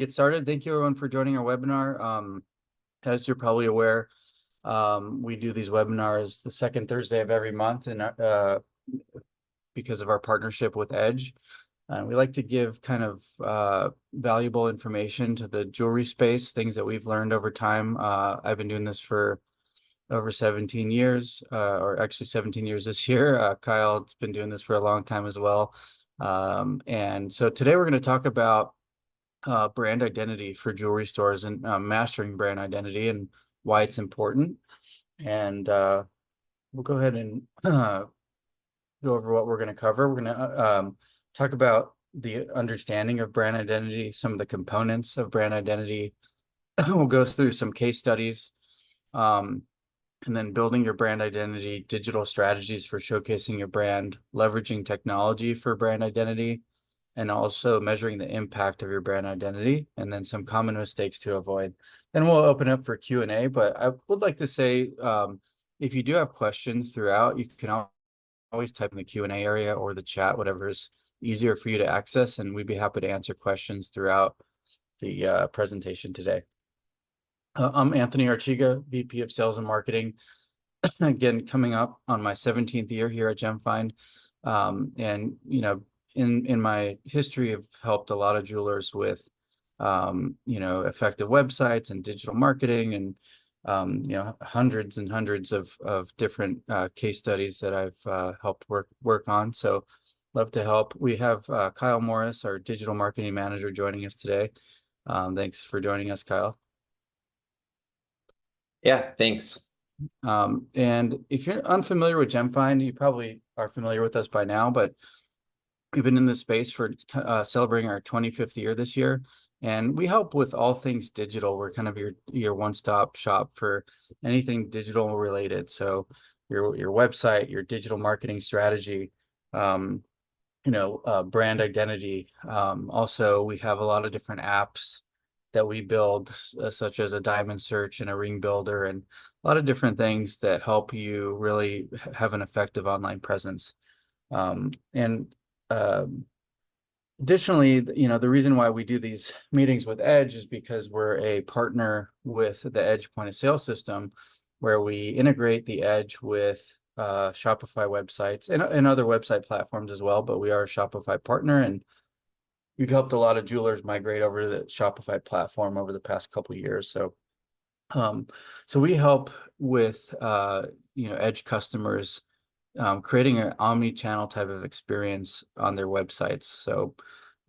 Get started. Thank you everyone for joining our webinar. As you're probably aware, we do these webinars the second Thursday of every month, and because of our partnership with Edge. We like to give kind of valuable information to the jewelry space, things that we've learned over time. I've been doing this for over 17 years, or actually 17 years this year. Kyle's been doing this for a long time as well. And so today we're going to talk about brand identity for jewelry stores and mastering brand identity and why it's important. And we'll go ahead and go over what we're going to cover. We're going to talk about the understanding of brand identity, some of the components of brand identity. We'll go through some case studies, and then building your brand identity, digital strategies for showcasing your brand, leveraging technology for brand identity, and also measuring the impact of your brand identity, and then some common mistakes to avoid. Then we'll open up for Q&A, but I would like to say, if you do have questions throughout, you can always type in the Q&A area or the chat, whatever is easier for you to access, and we'd be happy to answer questions throughout the presentation today. I'm Anthony Arechiga, VP of Sales and Marketing. Again, coming up on my 17th year here at GemFind. And, you know, in my history, I've helped a lot of jewelers with, you know, effective websites and digital marketing, and, you know, hundreds and hundreds of different case studies that I've helped work on. So love to help. We have Kyle Morris, our digital marketing manager, joining us today. Thanks for joining us, Kyle. Yeah, thanks. And if you're unfamiliar with GemFind, you probably are familiar with us by now, but we've been in this space for celebrating our 25th year this year, and we help with all things digital. We're kind of your one-stop shop for anything digital related. So your website, your digital marketing strategy, you know, brand identity. Also, we have a lot of different apps that we build, such as a diamond search and a ring builder, and a lot of different things that help you really have an effective online presence. Additionally, you know, the reason why we do these meetings with Edge is because we're a partner with the Edge point of sale system, where we integrate the Edge with Shopify websites and other website platforms as well, but we are a Shopify partner, and we've helped a lot of jewelers migrate over to the Shopify platform over the past couple of years. So, so we help with you know, Edge customers creating an omni-channel type of experience on their websites. So,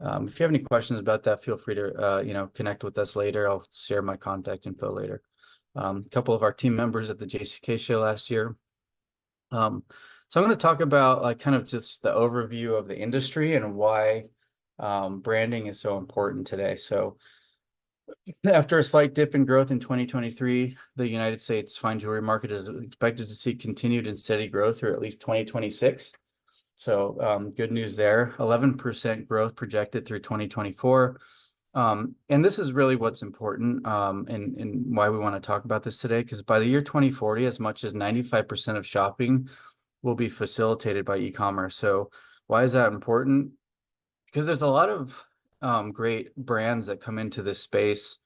if you have any questions about that, feel free to you know, connect with us later. I'll share my contact info later. A couple of our team members at the JCK show last year. So I'm going to talk about like kind of just the overview of the industry and why branding is so important today. So after a slight dip in growth in 2023, the United States fine jewelry market is expected to see continued and steady growth through at least 2026. So good news there. 11% growth projected through 2024. And this is really what's important, and why we want to talk about this today, because by the year 2040, as much as 95% of shopping will be facilitated by e-commerce. So why is that important? Because there's a lot of great brands that come into this space,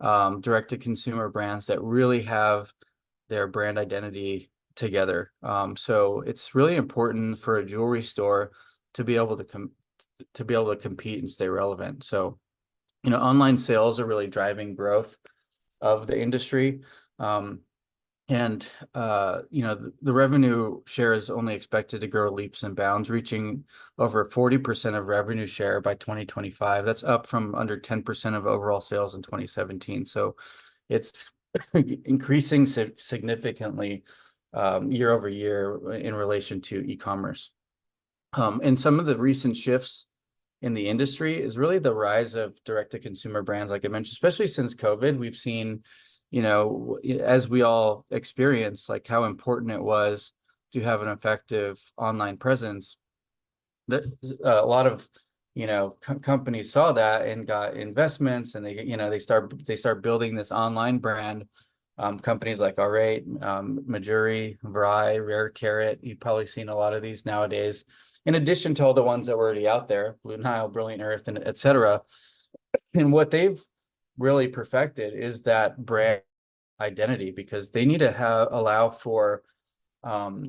direct-to-consumer brands that really have their brand identity together. So it's really important for a jewelry store to be able to compete and stay relevant. So, you know, online sales are really driving growth of the industry. And, you know, the revenue share is only expected to grow leaps and bounds, reaching over 40% of revenue share by 2025. That's up from under 10% of overall sales in 2017. So it's increasing significantly year over year in relation to e-commerce. And some of the recent shifts in the industry is really the rise of direct-to-consumer brands, like I mentioned, especially since COVID. We've seen, you know, as we all experience, like how important it was to have an effective online presence. That a lot of, you know, companies saw that and got investments, and they, you know, they start building this online brand. Companies like R8, Majuri, Vry, Rare Carat. You've probably seen a lot of these nowadays, in addition to all the ones that were already out there, Blue Nile, Brilliant Earth, and etc. And what they've really perfected is that brand identity, because they need to allow for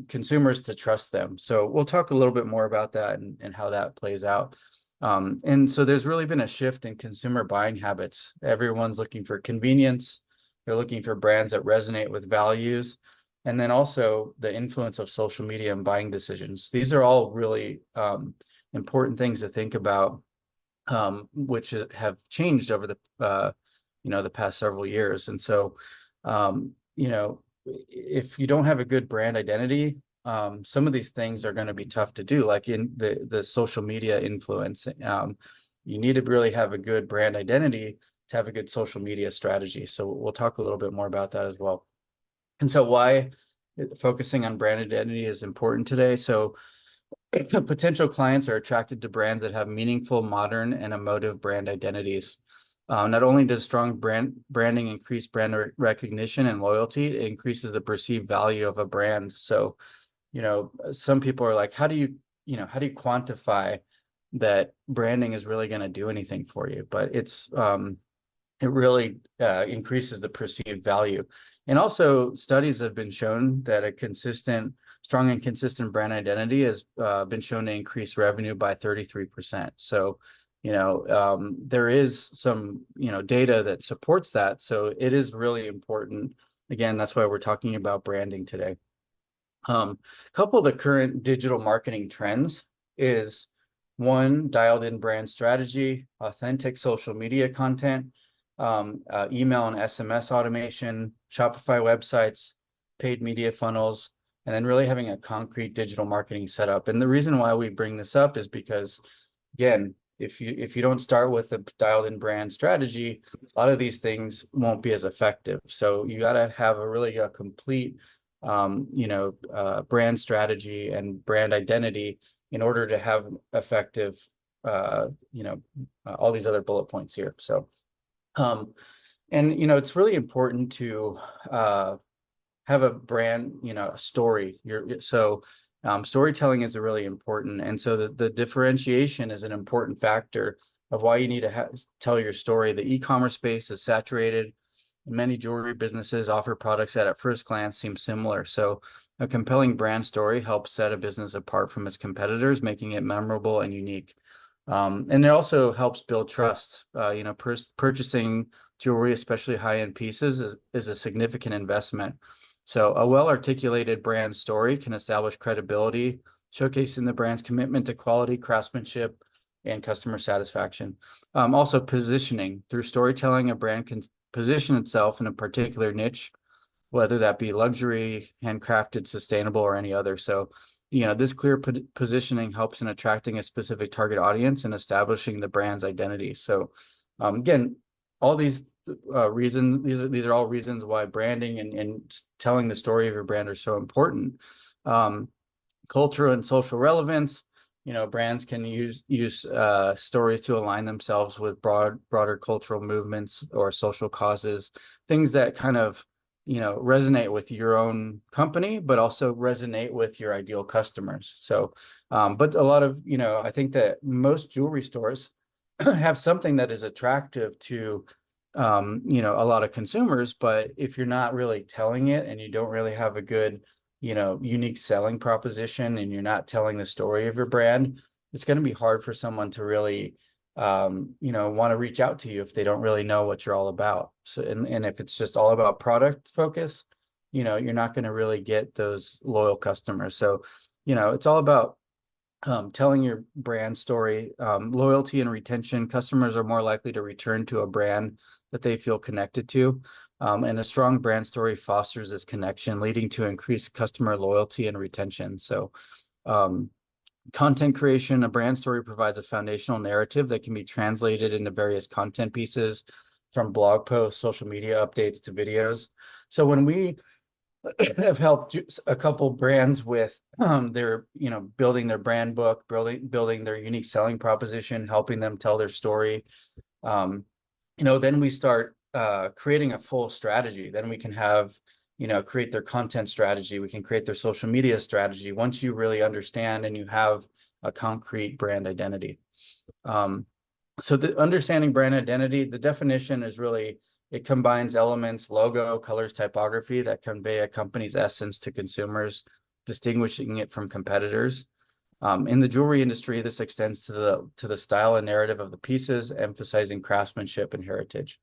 consumers to trust them. So we'll talk a little bit more about that and how that plays out. And so there's really been a shift in consumer buying habits. Everyone's looking for convenience. They're looking for brands that resonate with values. And then also the influence of social media and buying decisions. These are all really important things to think about, which have changed over the past several years. And so, if you don't have a good brand identity, some of these things are going to be tough to do, like in the social media influence. You need to really have a good brand identity to have a good social media strategy. So we'll talk a little bit more about that as well. And so why focusing on brand identity is important today. So potential clients are attracted to brands that have meaningful, modern, and emotive brand identities. Not only does strong branding increase brand recognition and loyalty, it increases the perceived value of a brand. So, some people are like, how do you quantify that branding is really going to do anything for you? But it really increases the perceived value. And also studies have been shown that a strong and consistent brand identity has been shown to increase revenue by 33%. So, there is some, data that supports that. So it is really important. Again, that's why we're talking about branding today. A couple of the current digital marketing trends is one, dialed in brand strategy, authentic social media content, email and SMS automation, Shopify websites, paid media funnels, and then really having a concrete digital marketing setup. And the reason why we bring this up is because, again, if you don't start with a dialed in brand strategy, a lot of these things won't be as effective. So you got to have a complete brand strategy and brand identity in order to have effective all these other bullet points here. So it's really important to have a brand, a story. Storytelling is really important. And so the differentiation is an important factor of why you need to tell your story. The e-commerce space is saturated. Many jewelry businesses offer products that at first glance seem similar. So a compelling brand story helps set a business apart from its competitors, making it memorable and unique. And it also helps build trust. Purchasing jewelry, especially high-end pieces, is a significant investment. So a well-articulated brand story can establish credibility, showcasing the brand's commitment to quality, craftsmanship, and customer satisfaction. Also positioning. Through storytelling, a brand can position itself in a particular niche, whether that be luxury, handcrafted, sustainable, or any other. So, this clear positioning helps in attracting a specific target audience and establishing the brand's identity. So, again, all these reasons, these are all reasons why branding and telling the story of your brand are so important. Cultural and social relevance. Brands can use stories to align themselves with broader cultural movements or social causes, things that kind of, resonate with your own company, but also resonate with your ideal customers. So, but a lot of, I think that most jewelry stores have something that is attractive to, a lot of consumers, but if you're not really telling it and you don't really have a good, unique selling proposition and you're not telling the story of your brand, it's going to be hard for someone to really, want to reach out to you if they don't really know what you're all about. So, and if it's just all about product focus, you're not going to really get those loyal customers. So, it's all about telling your brand story. Loyalty and retention. Customers are more likely to return to a brand that they feel connected to. And a strong brand story fosters this connection, leading to increased customer loyalty and retention. So content creation, a brand story provides a foundational narrative that can be translated into various content pieces, from blog posts, social media updates to videos. So when we have helped a couple brands with their, building their brand book, building their unique selling proposition, helping them tell their story, then we start creating a full strategy. Then we can have, create their content strategy. We can create their social media strategy once you really understand and you have a concrete brand identity. So the understanding brand identity, the definition is really, it combines elements, logo, colors, typography that convey a company's essence to consumers, distinguishing it from competitors. In the jewelry industry, this extends to the style and narrative of the pieces, emphasizing craftsmanship and heritage.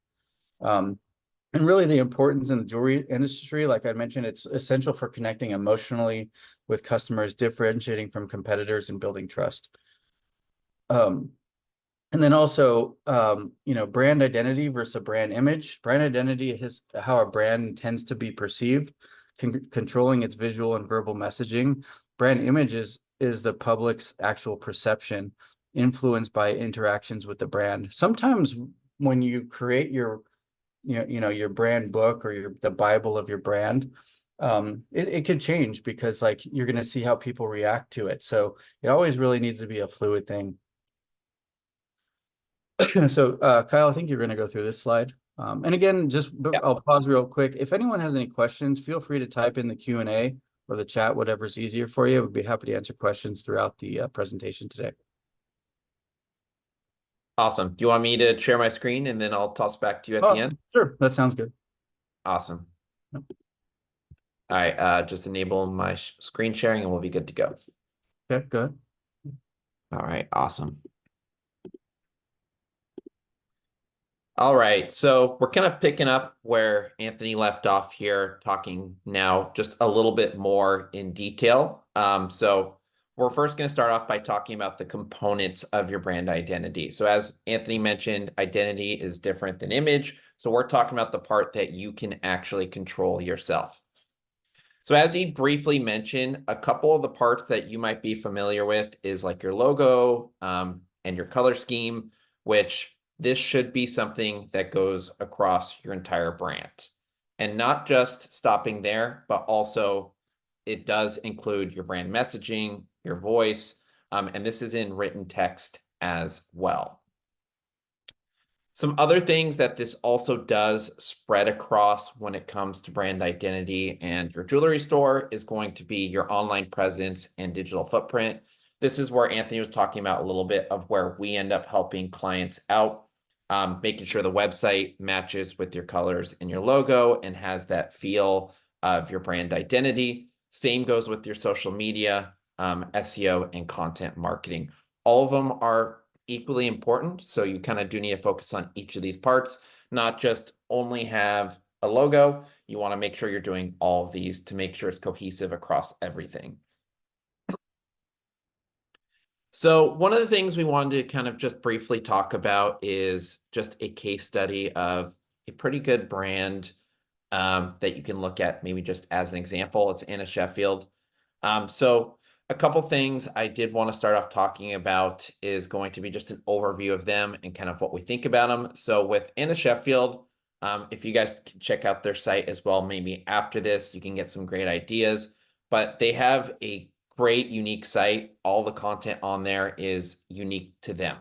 And really the importance in the jewelry industry, like I mentioned, it's essential for connecting emotionally with customers, differentiating from competitors and building trust. And then also, brand identity versus a brand image. Brand identity is how a brand tends to be perceived, controlling its visual and verbal messaging. Brand image is the public's actual perception, influenced by interactions with the brand. Sometimes when you create your, your brand book or the Bible of your brand, it could change because like you're going to see how people react to it. So it always really needs to be a fluid thing. So, Kyle, I think you're going to go through this slide. And again, I'll pause real quick. If anyone has any questions, feel free to type in the Q&A or the chat, whatever's easier for you. We'd be happy to answer questions throughout the presentation today. Awesome. Do you want me to share my screen and then I'll toss back to you at the end? Sure. That sounds good. Awesome. All right, just enable my screen sharing and we'll be good to go. Okay, good. All right, awesome. All right, so we're kind of picking up where Anthony left off here, talking now just a little bit more in detail. So we're first going to start off by talking about the components of your brand identity. So as Anthony mentioned, identity is different than image. So we're talking about the part that you can actually control yourself. So as he briefly mentioned, a couple of the parts that you might be familiar with is like your logo and your color scheme, which this should be something that goes across your entire brand. And not just stopping there, but also it does include your brand messaging, your voice, and this is in written text as well. Some other things that this also does spread across when it comes to brand identity and your jewelry store is going to be your online presence and digital footprint. This is where Anthony was talking about a little bit of where we end up helping clients out, making sure the website matches with your colors and your logo and has that feel of your brand identity. Same goes with your social media, SEO, and content marketing. All of them are equally important. So you kind of do need to focus on each of these parts, not just only have a logo. You want to make sure you're doing all of these to make sure it's cohesive across everything. So one of the things we wanted to kind of just briefly talk about is just a case study of a pretty good brand that you can look at maybe just as an example. It's Anna Sheffield. So a couple things I did want to start off talking about is going to be just an overview of them and kind of what we think about them. So with Anna Sheffield, if you guys can check out their site as well, maybe after this, you can get some great ideas. But they have a great, unique site. All the content on there is unique to them.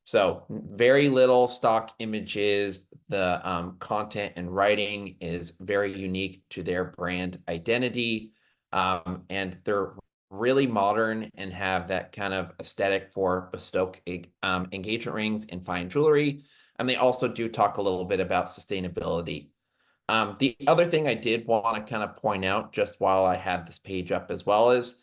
So very little stock images. The content and writing is very unique to their brand identity. And they're really modern and have that kind of aesthetic for bespoke engagement rings and fine jewelry. And they also do talk a little bit about sustainability. The other thing I did want to kind of point out just while I had this page up as well is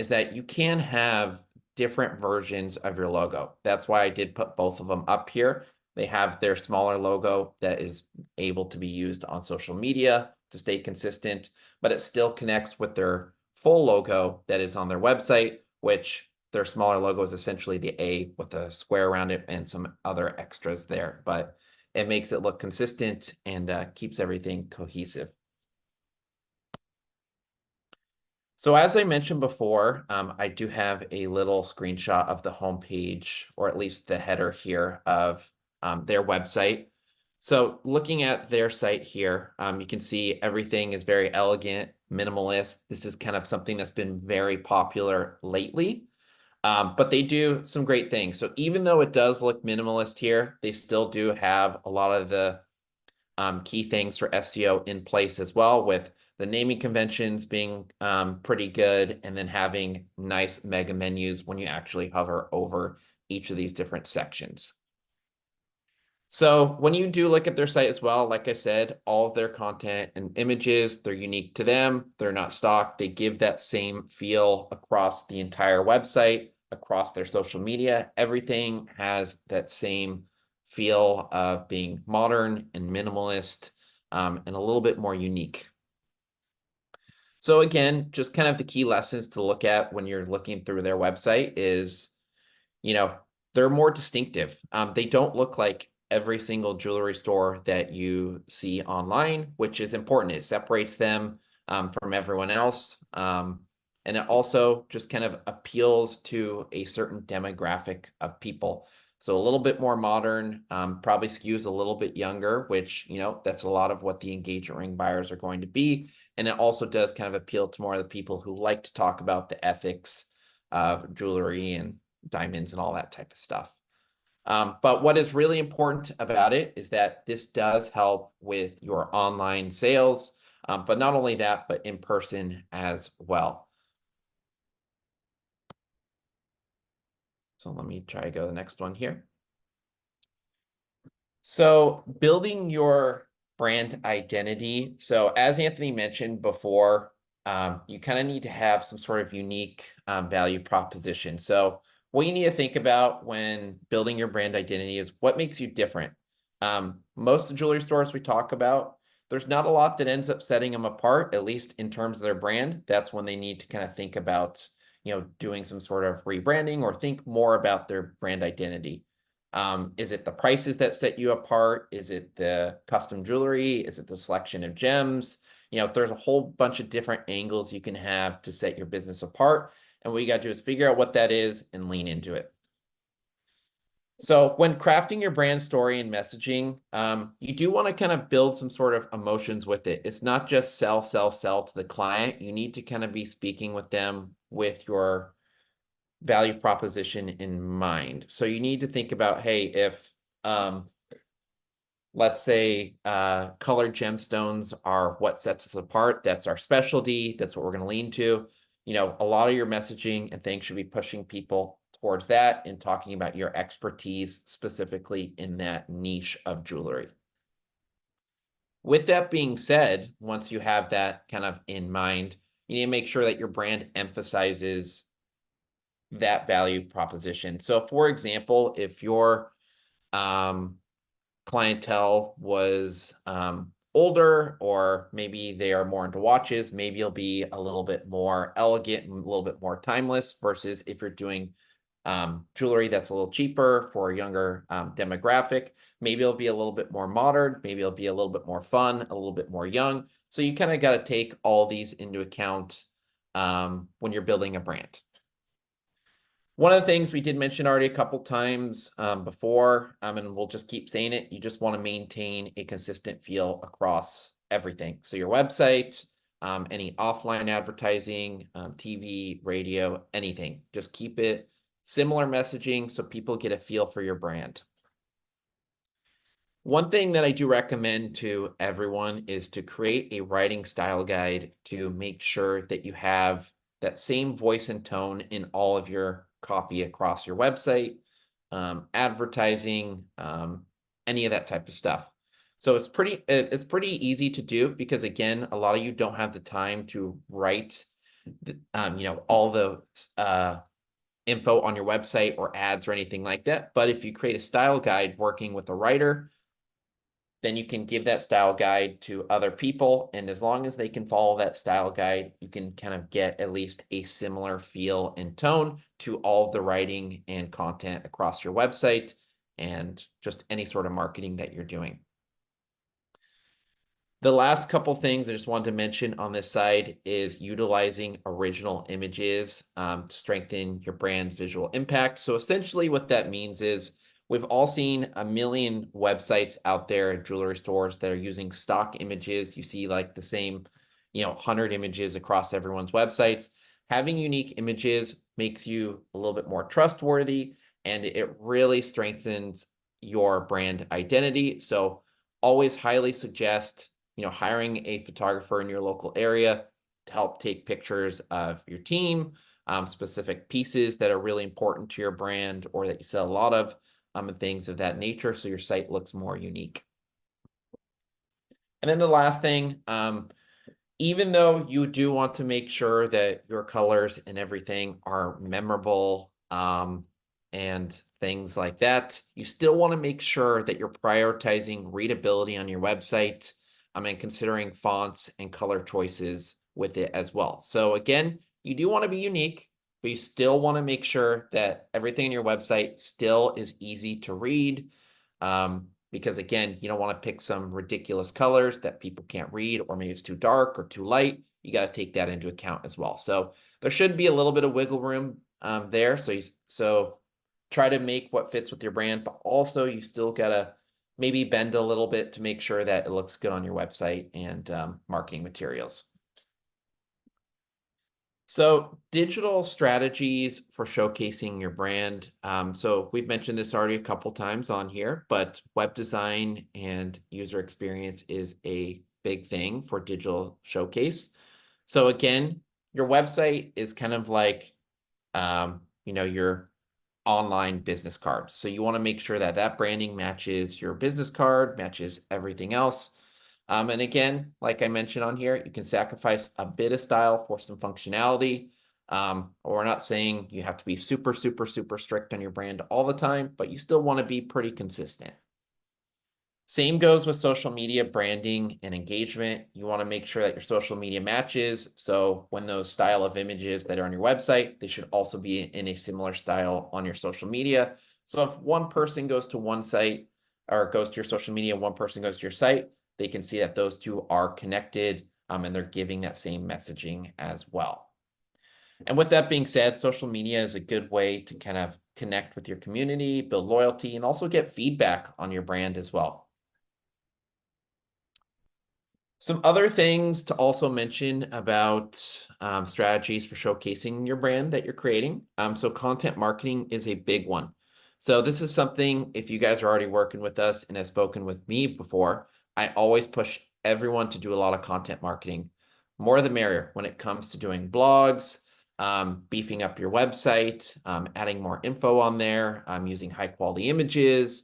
that you can have different versions of your logo. That's why I did put both of them up here. They have their smaller logo that is able to be used on social media to stay consistent, but it still connects with their full logo that is on their website, which their smaller logo is essentially the A with a square around it and some other extras there, but it makes it look consistent and keeps everything cohesive. So as I mentioned before, I do have a little screenshot of the homepage, or at least the header here of their website. So looking at their site here, you can see everything is very elegant, minimalist. This is kind of something that's been very popular lately, but they do some great things. So even though it does look minimalist here, they still do have a lot of the key things for SEO in place as well, with the naming conventions being pretty good, and then having nice mega menus when you actually hover over each of these different sections. So when you do look at their site as well, like I said, all of their content and images, they're unique to them. They're not stock. They give that same feel across the entire website, across their social media. Everything has that same feel of being modern and minimalist, and a little bit more unique. So again, just kind of the key lessons to look at when you're looking through their website is, they're more distinctive. They don't look like every single jewelry store that you see online, which is important. It separates them from everyone else. And it also just kind of appeals to a certain demographic of people. So a little bit more modern, probably skews a little bit younger, which, that's a lot of what the engagement ring buyers are going to be. And it also does kind of appeal to more of the people who like to talk about the ethics of jewelry and diamonds and all that type of stuff. But what is really important about it is that this does help with your online sales, but not only that, but in person as well. So let me try to go to the next one here. So building your brand identity. So as Anthony mentioned before, you kind of need to have some sort of unique value proposition. So what you need to think about when building your brand identity is what makes you different. Most of the jewelry stores we talk about, there's not a lot that ends up setting them apart, at least in terms of their brand. That's when they need to kind of think about, doing some sort of rebranding or think more about their brand identity. Is it the prices that set you apart? Is it the custom jewelry? Is it the selection of gems? There's a whole bunch of different angles you can have to set your business apart. And what you got to do is figure out what that is and lean into it. So when crafting your brand story and messaging, you do want to kind of build some sort of emotions with it. It's not just sell, sell, sell to the client. You need to kind of be speaking with them with your value proposition in mind. So you need to think about, hey, if let's say colored gemstones are what sets us apart, that's our specialty, that's what we're going to lean to. A lot of your messaging and things should be pushing people towards that and talking about your expertise specifically in that niche of jewelry. With that being said, once you have that kind of in mind, you need to make sure that your brand emphasizes that value proposition. So for example, if your clientele was older, or maybe they are more into watches, maybe you'll be a little bit more elegant and a little bit more timeless, versus if you're doing jewelry that's a little cheaper for a younger demographic, maybe it'll be a little bit more modern, maybe it'll be a little bit more fun, a little bit more young. So you kind of got to take all these into account when you're building a brand. One of the things we did mention already a couple times before, and we'll just keep saying it, you just want to maintain a consistent feel across everything. So your website, any offline advertising, TV, radio, anything. Just keep it similar messaging so people get a feel for your brand. One thing that I do recommend to everyone is to create a writing style guide to make sure that you have that same voice and tone in all of your copy across your website, advertising, any of that type of stuff. So it's pretty easy to do, because again, a lot of you don't have the time to write all the info on your website or ads or anything like that. But if you create a style guide working with a writer, then you can give that style guide to other people. And as long as they can follow that style guide, you can kind of get at least a similar feel and tone to all of the writing and content across your website and just any sort of marketing that you're doing. The last couple things I just wanted to mention on this side is utilizing original images to strengthen your brand's visual impact. So essentially what that means is, we've all seen a million websites out there at jewelry stores that are using stock images. You see like the same, 100 images across everyone's websites. Having unique images makes you a little bit more trustworthy, and it really strengthens your brand identity. So always highly suggest, hiring a photographer in your local area to help take pictures of your team, specific pieces that are really important to your brand or that you sell a lot of. and things of that nature, so your site looks more unique. And then the last thing, even though you do want to make sure that your colors and everything are memorable, and things like that, you still want to make sure that you're prioritizing readability on your website, and considering fonts and color choices with it as well. So again, you do want to be unique, but you still want to make sure that everything on your website still is easy to read. Because again, you don't want to pick some ridiculous colors that people can't read, or maybe it's too dark or too light. You got to take that into account as well. So there should be a little bit of wiggle room there. So try to make what fits with your brand, but also you still got to maybe bend a little bit to make sure that it looks good on your website and marketing materials. So digital strategies for showcasing your brand. So we've mentioned this already a couple times on here, but web design and user experience is a big thing for digital showcase. So again, your website is kind of like, your online business card. So you want to make sure that that branding matches your business card, matches everything else. And again, like I mentioned on here, you can sacrifice a bit of style for some functionality. We're not saying you have to be super, super, super strict on your brand all the time, but you still want to be pretty consistent. Same goes with social media branding and engagement. You want to make sure that your social media matches. So when those style of images that are on your website, they should also be in a similar style on your social media. So if one person goes to one site or goes to your social media, one person goes to your site, they can see that those two are connected, and they're giving that same messaging as well. And with that being said, social media is a good way to kind of connect with your community, build loyalty, and also get feedback on your brand as well. Some other things to also mention about strategies for showcasing your brand that you're creating. So content marketing is a big one. So this is something, if you guys are already working with us and have spoken with me before, I always push everyone to do a lot of content marketing. More the merrier when it comes to doing blogs, beefing up your website, adding more info on there, using high quality images.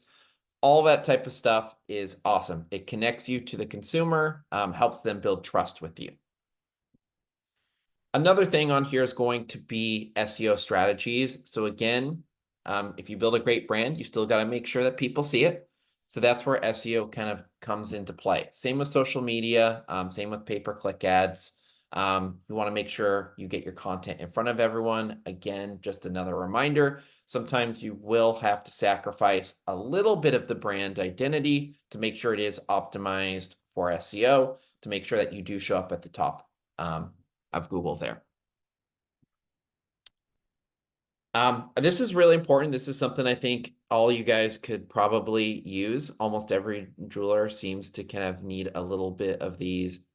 All that type of stuff is awesome. It connects you to the consumer, helps them build trust with you. Another thing on here is going to be SEO strategies. So again, if you build a great brand, you still got to make sure that people see it. So that's where SEO kind of comes into play. Same with social media, same with pay-per-click ads. You want to make sure you get your content in front of everyone. Again, just another reminder, sometimes you will have to sacrifice a little bit of the brand identity to make sure it is optimized for SEO, to make sure that you do show up at the top of Google there. This is really important. This is something I think all you guys could probably use. Almost every jeweler seems to kind of need a little bit of these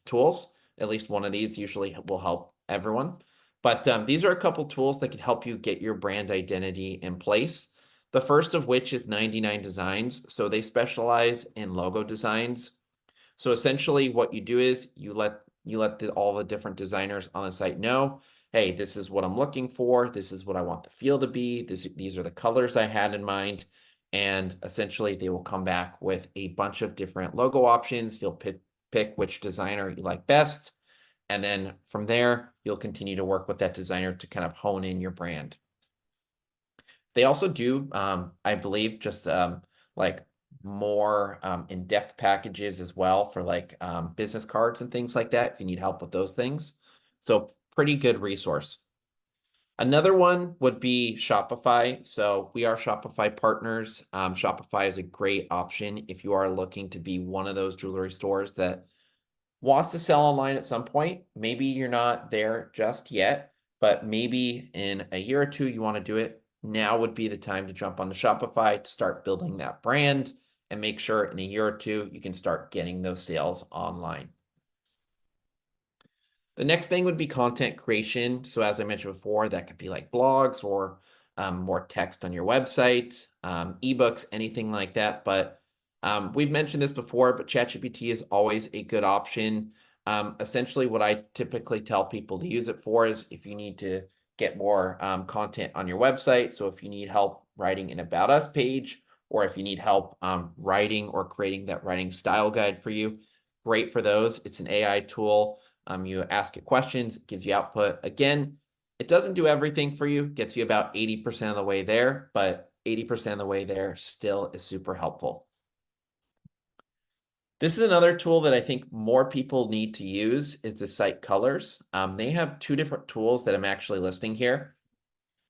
tools. At least one of these usually will help everyone. But these are a couple tools that could help you get your brand identity in place. The first of which is 99 Designs. So they specialize in logo designs. So essentially what you do is you let all the different designers on the site know, hey, this is what I'm looking for. This is what I want the feel to be. These are the colors I had in mind. And essentially they will come back with a bunch of different logo options. You'll pick which designer you like best. And then from there, you'll continue to work with that designer to kind of hone in your brand. They also do, I believe, just like more in-depth packages as well for like business cards and things like that if you need help with those things. So pretty good resource. Another one would be Shopify. So we are Shopify partners. Shopify is a great option if you are looking to be one of those jewelry stores that wants to sell online at some point. Maybe you're not there just yet, but maybe in a year or two, you want to do it. Now would be the time to jump on the Shopify to start building that brand and make sure in a year or two, you can start getting those sales online. The next thing would be content creation. So as I mentioned before, that could be like blogs or more text on your website, ebooks, anything like that. But we've mentioned this before, but ChatGPT is always a good option. Essentially, what I typically tell people to use it for is if you need to get more content on your website. So if you need help writing an About Us page, or if you need help writing or creating that writing style guide for you, great for those. It's an AI tool. You ask it questions, it gives you output. Again, it doesn't do everything for you, gets you about 80% of the way there, but 80% of the way there still is super helpful. This is another tool that I think more people need to use is the site colors. They have two different tools that I'm actually listing here.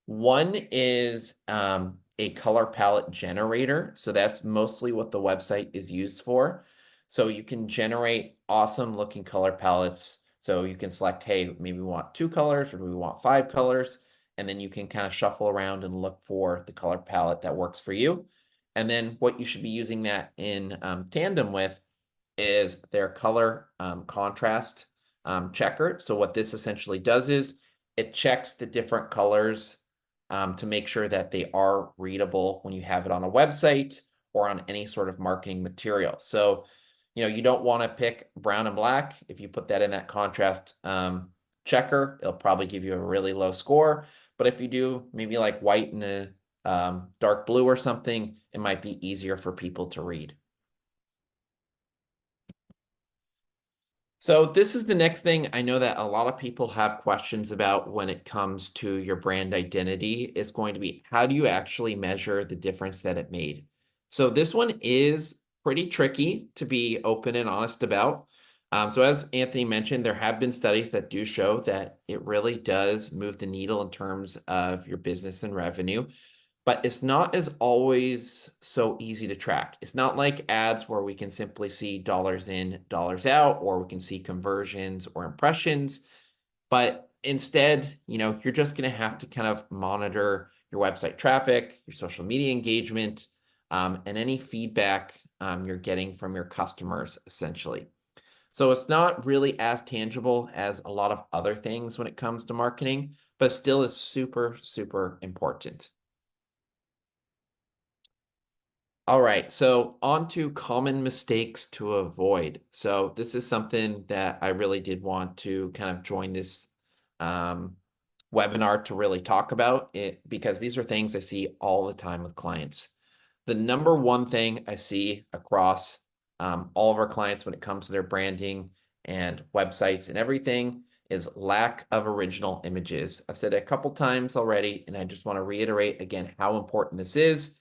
One is a color palette generator. So that's mostly what the website is used for. So you can generate awesome looking color palettes. So you can select, hey, maybe we want 2 colors or we want 5 colors. And then you can kind of shuffle around and look for the color palette that works for you. And then what you should be using that in tandem with is their color contrast checker. So what this essentially does is it checks the different colors to make sure that they are readable when you have it on a website or on any sort of marketing material. So, you don't want to pick brown and black. If you put that in that contrast checker, it'll probably give you a really low score. But if you do maybe like white and a dark blue or something, it might be easier for people to read. So this is the next thing I know that a lot of people have questions about when it comes to your brand identity. It's going to be, how do you actually measure the difference that it made? So this one is pretty tricky to be open and honest about. So as Anthony mentioned, there have been studies that do show that it really does move the needle in terms of your business and revenue. But it's not as always so easy to track. It's not like ads where we can simply see dollars in, dollars out, or we can see conversions or impressions. But instead, you're just going to have to kind of monitor your website traffic, your social media engagement, and any feedback you're getting from your customers, essentially. So it's not really as tangible as a lot of other things when it comes to marketing, but still is super, super important. All right, so on to common mistakes to avoid. So this is something that I really did want to kind of join this webinar to really talk about it, because these are things I see all the time with clients. The number one thing I see across all of our clients when it comes to their branding and websites and everything is lack of original images. I've said it a couple times already, and I just want to reiterate again how important this is.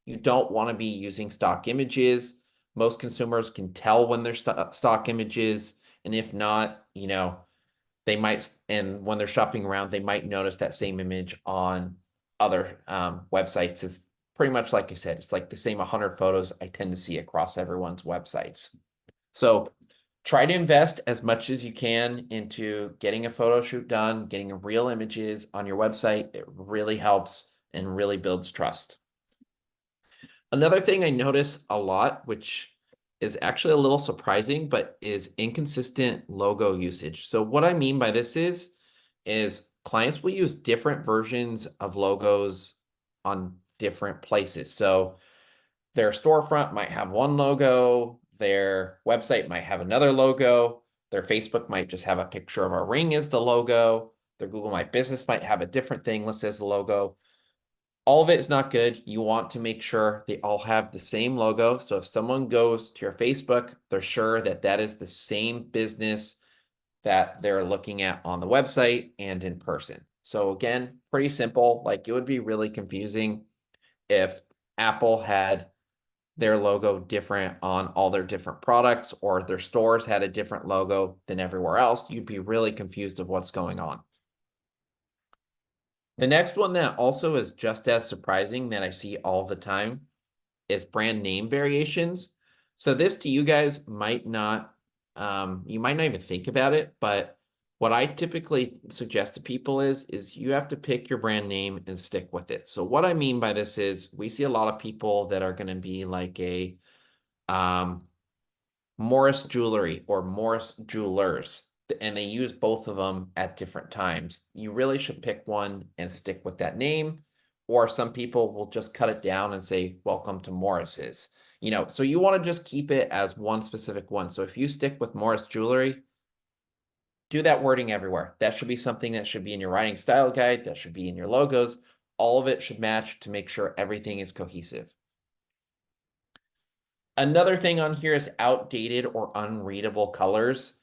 You don't want to be using stock images. Most consumers can tell when they're stock images, and if not, they might, and when they're shopping around, they might notice that same image on other websites. It's pretty much like I said, it's like the same 100 photos I tend to see across everyone's websites. So try to invest as much as you can into getting a photo shoot done, getting real images on your website. It really helps and really builds trust. Another thing I notice a lot, which is actually a little surprising, but is inconsistent logo usage. So what I mean by this is clients will use different versions of logos on different places. So their storefront might have one logo, their website might have another logo, their Facebook might just have a picture of a ring as the logo, their Google My Business might have a different thing listed as the logo. All of it is not good. You want to make sure they all have the same logo. So if someone goes to your Facebook, they're sure that that is the same business that they're looking at on the website and in person. So again, pretty simple. Like, it would be really confusing if Apple had their logo different on all their different products, or their stores had a different logo than everywhere else. You'd be really confused of what's going on. The next one that also is just as surprising that I see all the time is brand name variations. So this to you guys might not, you might not even think about it, but what I typically suggest to people is you have to pick your brand name and stick with it. So what I mean by this is we see a lot of people that are going to be like a Morris Jewelry or Morris Jewelers, and they use both of them at different times. You really should pick one and stick with that name. Or some people will just cut it down and say, welcome to Morris's. So you want to just keep it as one specific one. So if you stick with Morris Jewelry, do that wording everywhere. That should be something that should be in your writing style guide. That should be in your logos. all of it should match to make sure everything is cohesive. Another thing on here is outdated or unreadable colors.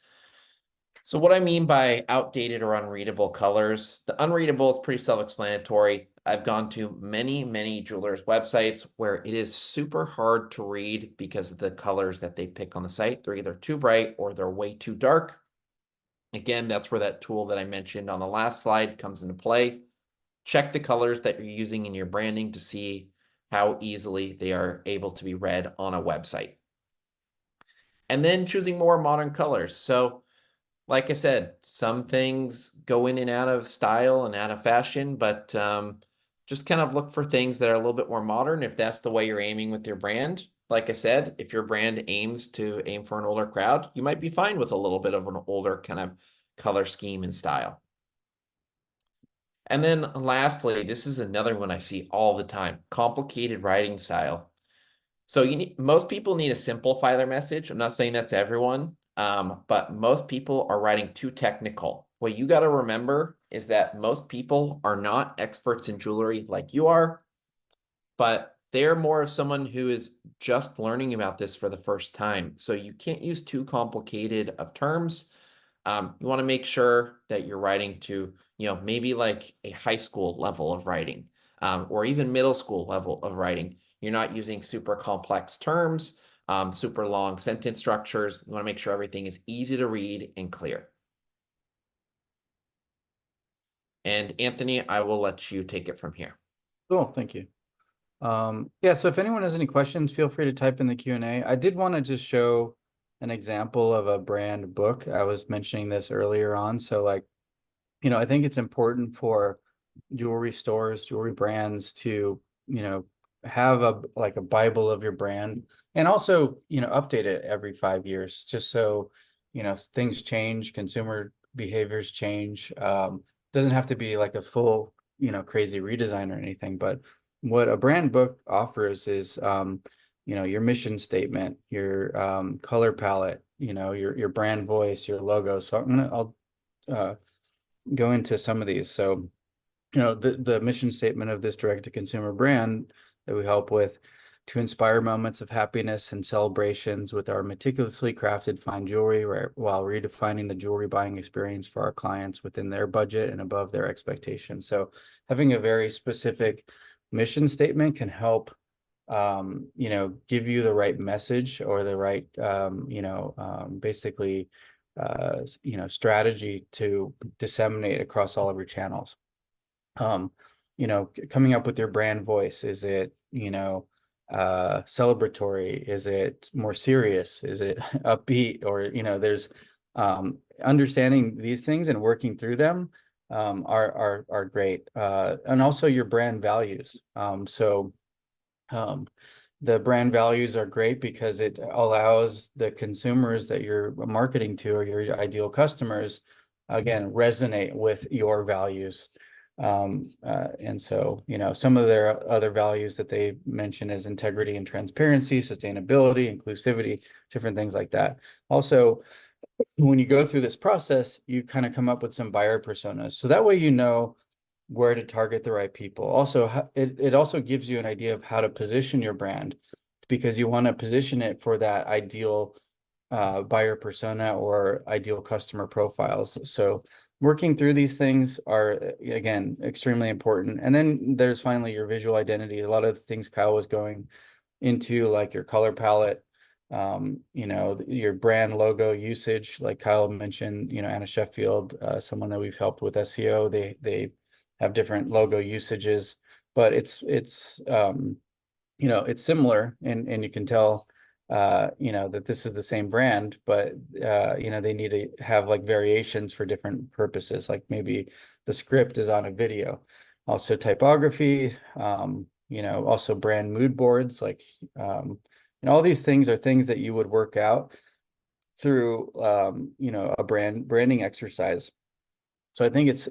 So what I mean by outdated or unreadable colors, the unreadable is pretty self-explanatory. I've gone to many jewelers' websites where it is super hard to read because of the colors that they pick on the site. They're either too bright or they're way too dark. Again, that's where that tool that I mentioned on the last slide comes into play. Check the colors that you're using in your branding to see how easily they are able to be read on a website. And then choosing more modern colors. So like I said, some things go in and out of style and out of fashion, but just kind of look for things that are a little bit more modern if that's the way you're aiming with your brand. Like I said, if your brand aims to aim for an older crowd, you might be fine with a little bit of an older kind of color scheme and style. And then lastly, this is another one I see all the time, complicated writing style. So most people need to simplify their message. I'm not saying that's everyone, but most people are writing too technical. What you got to remember is that most people are not experts in jewelry like you are, but they're more of someone who is just learning about this for the first time. So you can't use too complicated of terms. You want to make sure that you're writing to, maybe like a high school level of writing, or even middle school level of writing. You're not using super complex terms, super long sentence structures. You want to make sure everything is easy to read and clear. And Anthony, I will let you take it from here. Cool, thank you. Yeah, so if anyone has any questions, feel free to type in the Q&A. I did want to just show an example of a brand book. I was mentioning this earlier on. So like, I think it's important for jewelry stores, jewelry brands to, have a Bible of your brand, and also, update it every 5 years, just so, things change, consumer behaviors change. Doesn't have to be like a full, crazy redesign or anything, but what a brand book offers is, your mission statement, your color palette, your brand voice, your logo. So I'll go into some of these. So, the mission statement of this direct-to-consumer brand that we help with: to inspire moments of happiness and celebrations with our meticulously crafted fine jewelry, while redefining the jewelry buying experience for our clients within their budget and above their expectations. So having a very specific mission statement can help give you the right message, or the right basically strategy to disseminate across all of your channels. Coming up with your brand voice. Is it, celebratory? Is it more serious? Is it upbeat? Or, there's understanding these things and working through them are great. And also your brand values. The brand values are great because it allows the consumers that you're marketing to, or your ideal customers, again, resonate with your values. And so, some of their other values that they mention is integrity and transparency, sustainability, inclusivity, different things like that. Also, when you go through this process, you kind of come up with some buyer personas. So that way, where to target the right people. Also, it also gives you an idea of how to position your brand, because you want to position it for that ideal buyer persona or ideal customer profiles. So working through these things are, again, extremely important. And then there's finally your visual identity. A lot of the things Kyle was going into, like your color palette, your brand logo usage, like Kyle mentioned, Anna Sheffield, someone that we've helped with SEO, they have different logo usages, but it's similar, and you can tell that this is the same brand, but they need to have like variations for different purposes, like maybe the script is on a video. Also typography, also brand mood boards, like and all these things are things that you would work out through a branding exercise. So I think it's,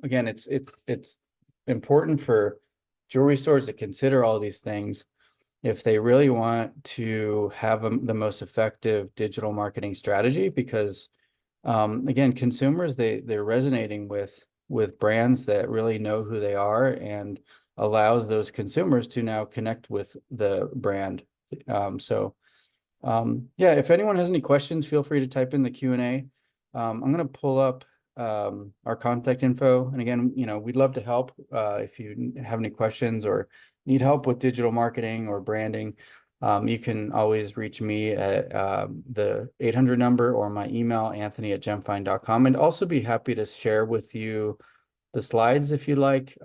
again, it's important for jewelry stores to consider all these things if they really want to have the most effective digital marketing strategy, because again, consumers, they're resonating with with brands that really know who they are and allows those consumers to now connect with the brand. Yeah, if anyone has any questions, feel free to type in the Q&A. I'm going to pull up our contact info. And again, we'd love to help if you have any questions or need help with digital marketing or branding. You can always reach me at the 800 number or my email, anthony@gemfind.com. And also be happy to share with you the slides if you like.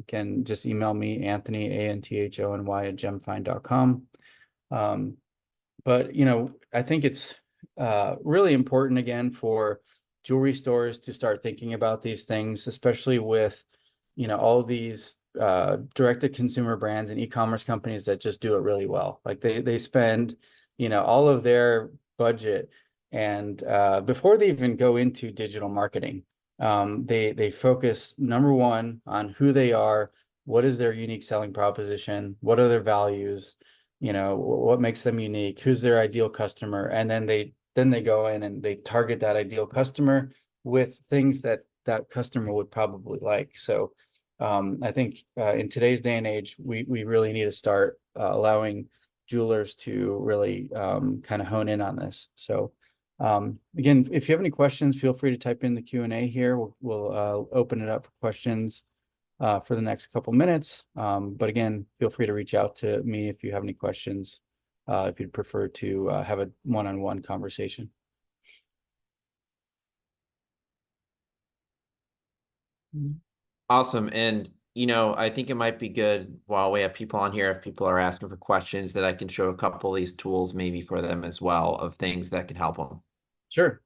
Can just email me, Anthony, ANTHONY @gemfind.com. But I think it's really important again for jewelry stores to start thinking about these things, especially with all of these direct-to-consumer brands and e-commerce companies that just do it really well. Like they spend all of their budget, and before they even go into digital marketing, they focus, number one, on who they are, what is their unique selling proposition, what are their values, what makes them unique, who's their ideal customer, and then they go in and they target that ideal customer with things that that customer would probably like. So I think in today's day and age, we really need to start allowing jewelers to really kind of hone in on this. So again, if you have any questions, feel free to type in the Q&A here. We'll open it up for questions for the next couple minutes. But again, feel free to reach out to me if you have any questions, if you'd prefer to have a one-on-one conversation. Awesome. And, I think it might be good while we have people on here, if people are asking for questions, that I can show a couple of these tools maybe for them as well, of things that can help them. Sure.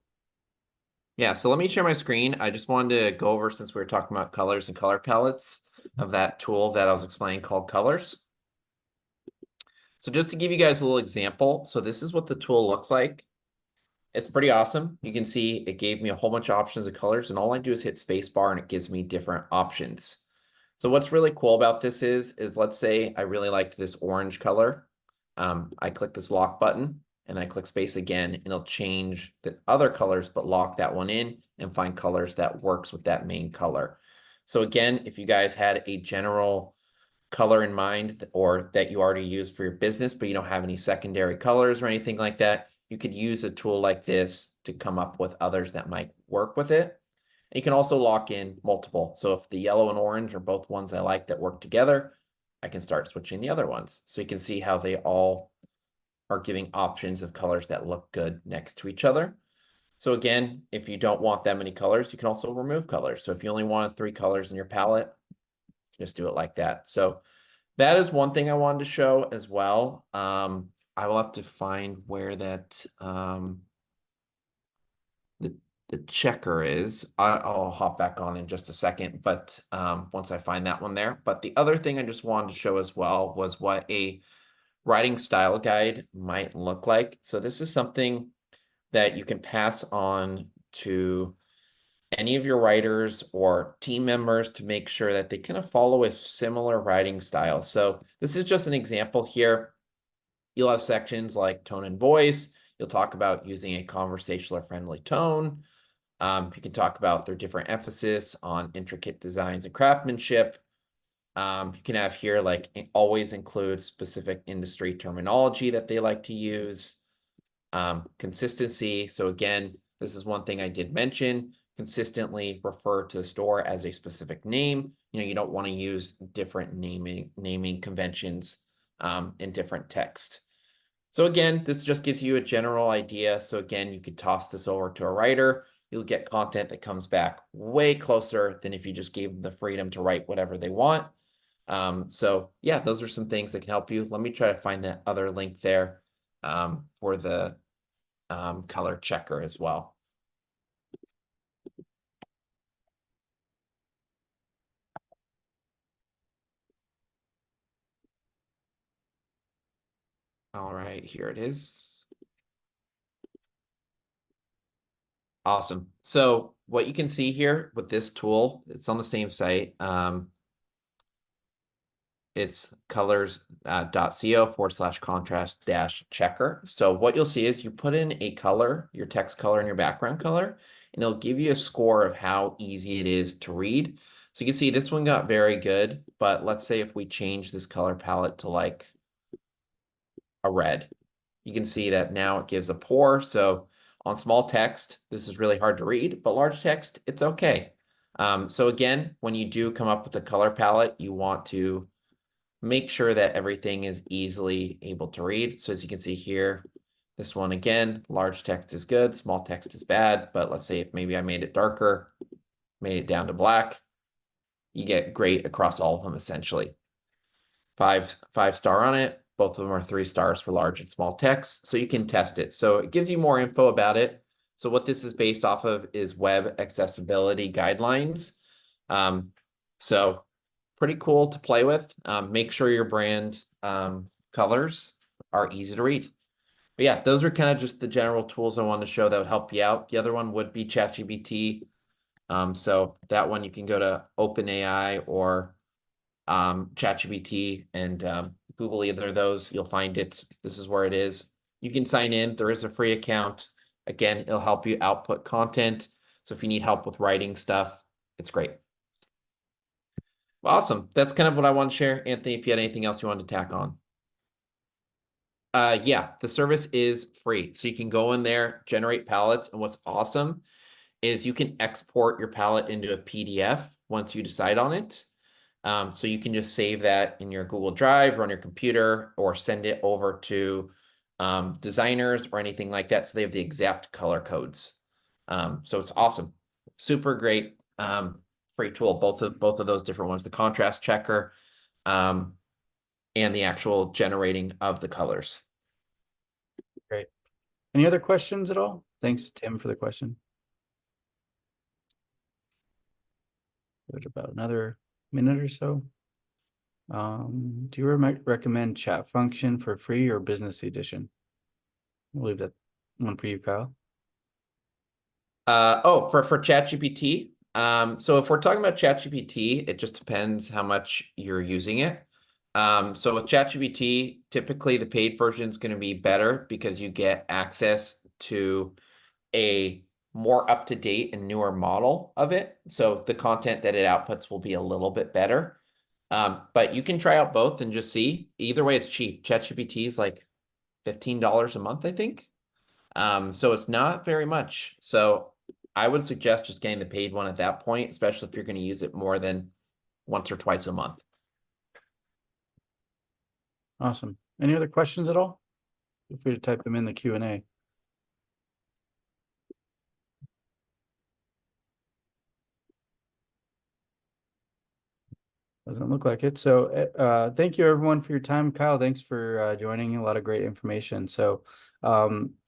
Yeah, so let me share my screen. I just wanted to go over, since we were talking about colors and color palettes, of that tool that I was explaining called Colors. So just to give you guys a little example, so this is what the tool looks like. It's pretty awesome. You can see it gave me a whole bunch of options of colors, and all I do is hit spacebar and it gives me different options. So what's really cool about this is let's say I really liked this orange color. I click this lock button and I click space again, and it'll change the other colors, but lock that one in and find colors that works with that main color. So again, if you guys had a general color in mind or that you already use for your business, but you don't have any secondary colors or anything like that, you could use a tool like this to come up with others that might work with it. And you can also lock in multiple. So if the yellow and orange are both ones I like that work together, I can start switching the other ones. So you can see how they all are giving options of colors that look good next to each other. So again, if you don't want that many colors, you can also remove colors. So if you only wanted 3 colors in your palette, just do it like that. So that is one thing I wanted to show as well. I will have to find where that the checker is. I'll hop back on in just a second, but once I find that one there. But the other thing I just wanted to show as well was what a writing style guide might look like. So this is something that you can pass on to any of your writers or team members to make sure that they kind of follow a similar writing style. So this is just an example here. You'll have sections like tone and voice. You'll talk about using a conversational or friendly tone. You can talk about their different emphasis on intricate designs and craftsmanship. You can have here like always include specific industry terminology that they like to use. Consistency. So again, this is one thing I did mention. Consistently refer to the store as a specific name. You don't want to use different naming conventions in different text. So again, this just gives you a general idea. So again, you could toss this over to a writer. You'll get content that comes back way closer than if you just gave them the freedom to write whatever they want. So yeah, those are some things that can help you. Let me try to find that other link there for the color checker as well. All right, here it is. Awesome. So what you can see here with this tool, it's on the same site. it's colors.co/contrast-checker. So what you'll see is you put in a color, your text color and your background color, and it'll give you a score of how easy it is to read. So you can see this one got very good, but let's say if we change this color palette to like a red, you can see that now it gives a poor. So on small text, this is really hard to read, but large text, it's okay. So again, when you do come up with a color palette, you want to make sure that everything is easily able to read. So as you can see here, this one again, large text is good, small text is bad, but let's say if maybe I made it darker, made it down to black, you get great across all of them essentially. Five star on it. Both of them are 3 stars for large and small text. So you can test it. So it gives you more info about it. So what this is based off of is web accessibility guidelines. So pretty cool to play with. Make sure your brand colors are easy to read. But yeah, those are kind of just the general tools I wanted to show that would help you out. The other one would be ChatGPT. So that one you can go to OpenAI or ChatGPT and Google either of those. You'll find it. This is where it is. You can sign in. There is a free account. Again, it'll help you output content. So if you need help with writing stuff, it's great. Awesome. That's kind of what I want to share. Anthony, if you had anything else you wanted to tack on. Yeah, the service is free. So you can go in there, generate palettes. And what's awesome is you can export your palette into a PDF once you decide on it. So you can just save that in your Google Drive or on your computer or send it over to designers or anything like that. So they have the exact color codes. So it's awesome. Super great free tool, both of those different ones, the contrast checker and the actual generating of the colors. Great. Any other questions at all? Thanks, Tim, for the question. Give it about another minute or so. Do you recommend chat function for free or business edition? We'll leave that one for you, Kyle. For ChatGPT. So if we're talking about ChatGPT, it just depends how much you're using it. So with ChatGPT, typically the paid version is going to be better because you get access to a more up-to-date and newer model of it. So the content that it outputs will be a little bit better. But you can try out both and just see. Either way, it's cheap. ChatGPT is like $15 a month, I think. So it's not very much. So I would suggest just getting the paid one at that point, especially if you're going to use it more than once or twice a month. Awesome. Any other questions at all? Feel free to type them in the Q&A. Doesn't look like it. So thank you everyone for your time. Kyle, thanks for joining. A lot of great information. So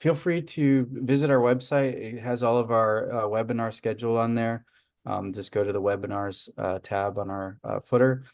feel free to visit our website. It has all of our webinar schedule on there. Just go to the webinars tab on our footer.